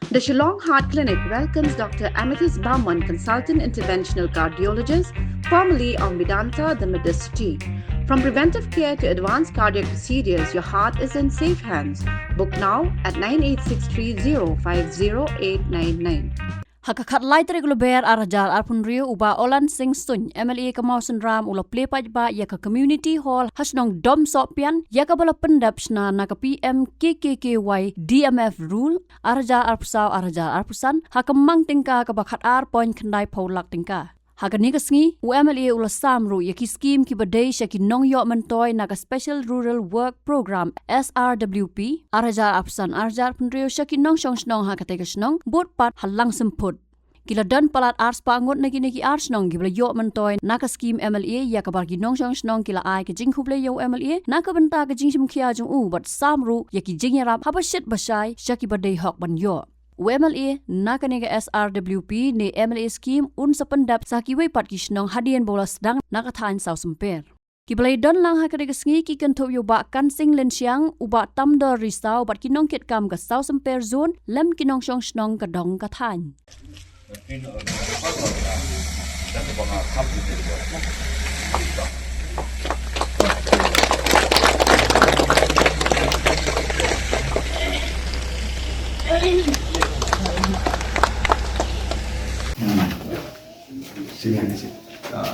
The Shillong Heart Clinic welcomes Dr. Amethyst Bauman, consultant interventional cardiologist, formerly of Medanta, the Medicity. From preventive care to advanced cardiac procedures, your heart is in safe hands. Book now at 9863050899. Hakakat lai teri gluber arajal arpun rio uba olan sing sun MLA ke Mawsynram ula Paidbah ya ke community hall hasnong Domsohpian ya ke bala pendap shna na ke PM KKKY DMF rule arajal arpusau arajal arpusan hakemang tingka ke bakat ar poin kendai paulak tingka. Hakani kesngi MLA ula samru ya ki Skhim ki badai sya ki nong yok mentoy na ke Special Rural Work Program SRWP arajal arpusan arajal penrio sya ki nong shong snong hakate ke snong bot pat halang semput. Kila dan palat ars pangut nagi ars nong gibla yok mentoy na ke Skhim MLA ya ke bar ki nong shong snong kila ai ke jing huble yo MLA na ke benta ke jing simkia jung bat samru ya ki jing yarap habasit basai sya ki badai hok ban yo. MLA nakaniga SRWP ni MLA Skhim sependap sakiwe pat kisnong hadian bola sedang nakathan Sausemper. Kibalai don lang hakaniga sngi ki kentup yo ba kansing lensiang uba tamdor risau bat kinong kit kam ka Sausemper zone lem kinong shong snong kadong kathan.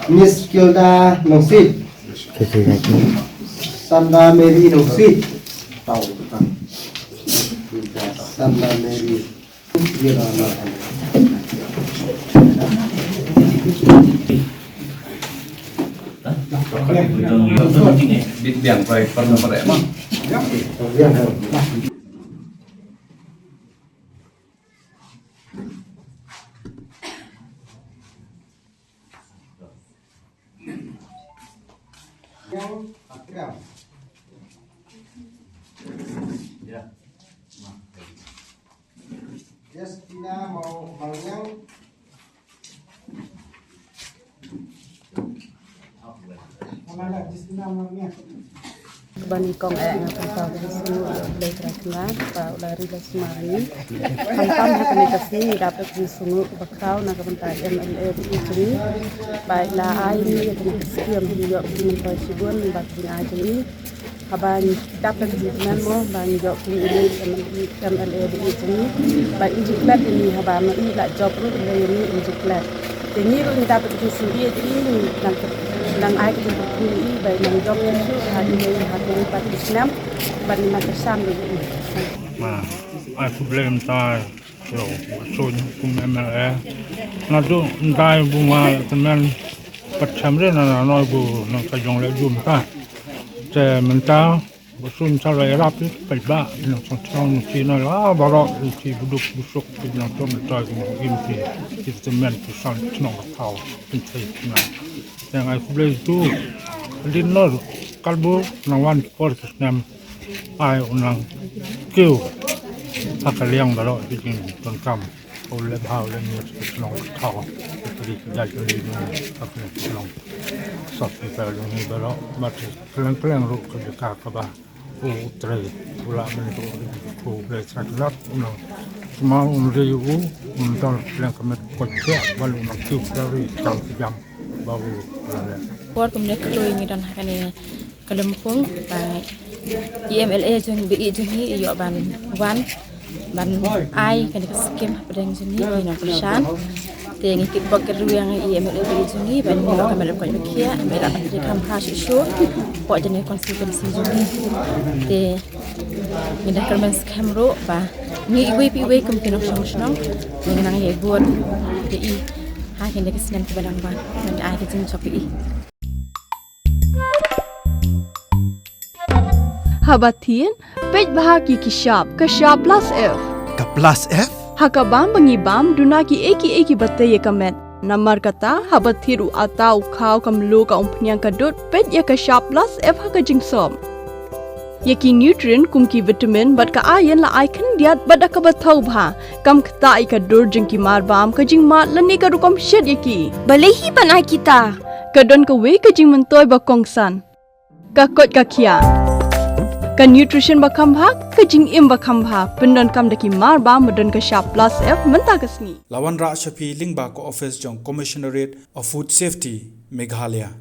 Miss Kilda Nongsit, Sanda Mary Nongsit, Sanda Mary Biang baik pernah pada emang. Atiar. Ya. Justina mau yang mana Justina mau yang Bani kong ayat ngakan tahu di sini boleh terkenal tahu dari Lesmani. Hantam hakani kesini dapat di sini bakau nak bentar MLA di sini. Baiklah ini yang kena Skhim juga mengenai sibun bagi aja ini. Kaban dapat di mana mo bani jok ini MLA di sini. Baik injiklat ini kaban ini lah job ini injiklat. Ini pun dapat di sini ini nang ai ke ini baik nang job itu hari ini pat Islam bani madrasah ini. Aku belum tahu soalnya kum MLA. Nado ndai bunga teman percamre na noi bu nang kajong le jum ta. Je menta busun salai rapi Paidbah nang song Cina la barok ci buduk busuk nang tom ta gimti itu men pusan nang tau pintai na. Yang aku beli itu dinner kalbu nawan forces nam ai unang kêu hakaliang balo bikin tongkam oleh bau le ni selong tau jadi jadi ni apa selong satu pelu ni balo mati pelan ru ke dekat ke bah tre pula mentu ku beli saklat unang semua unriu untal pelan kemet kocak balu nak kêu dari tang jam bau lele. Kuat kemudian keluar ini dan hakani kelempung baik MLA jeng BI jeng ini yo ban ai kan Skhim pada yang sini ini perusahaan dengan ikut bekerja yang MLA BI jeng ini ban ini akan melakukan bekia mereka akan dijadikan khas isu buat jenis konsekuensi jeng ini ini kerana Skhim ro bah ni ibu kemungkinan senang dengan yang buat BI hakin dekat senang kebadan ban dan ai ke jeng copi Habatin, Paidbah ki kishap, kashap plus F. Ka plus F? Hakabam bangibam duna ki eki batai ye kamet. Namar kata habathiru atau kau kamlu ka umpnyang kadut pet ye kashap plus F haka jingsom. Ye ki nutrient kum ki vitamin bat ka iron la icon diat bat ka bathau bha kam kta I ka dur jing ki marbam ka jing mat lani ka rukom shed ye ki. Balehi panai kita. Kadon ka we ka jing mentoy ba kongsan. Ka kot ka kia. Kan nutrition bakam bhak, kajing im bakam bha, pendon kam daki mar ba medon ka sharp plus F mentah kesni. Lawan Rak Shafi Lingba ko office jong Commissionerate of Food Safety Meghalaya.